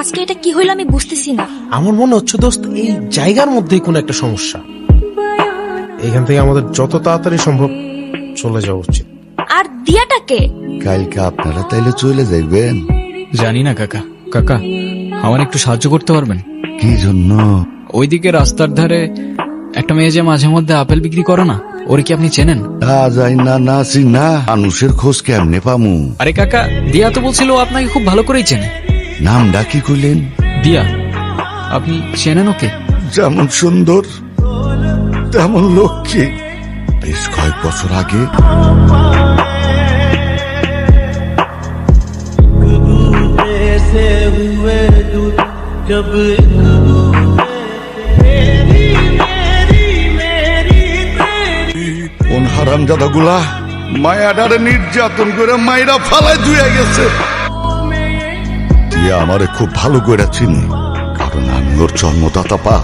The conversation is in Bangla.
আজকে এটা কি হইলো আমি বুঝতেছি না। আমার মনে হচ্ছে দোস্ত এই জায়গার মধ্যেই কোনো একটা সমস্যা। এখান থেকে আমাদের যত তাড়াতাড়ি সম্ভব চলে যাওয়া উচিত। আর দিয়াটাকে কালকে আপনারা তাইলে চলে যাইবেন? জানি না কাকা। কাকা, আমার একটু সাহায্য করতে পারবেন? কি জন্য? ওইদিকে রাস্তার ধারে একটা মেয়ে যে মাঝে মধ্যে আপেল বিক্রি করে না, ওরে কি আপনি চেনেন? তা যাই না না চিনা, মানুষের খোঁজ কেমনে পামু? আরে কাকা, দিয়া তো বলছিল ও আপনাকে খুব ভালো করেই চেনে। নামটা কি কইলেন? দিয়া, আপনি চেনেন ওকে? যেমন সুন্দর তেমন লক্ষ্মী। বেশ কয়েক বছর আগে কোন হারামজাদা গুলা মায়াডারে নির্যাতন করে মায়েরা ফালায় ধুয়ে গেছে। টিয়া আমারে খুব ভালো করে চিনি, কারণ আমি ওর জন্মদাতা পা।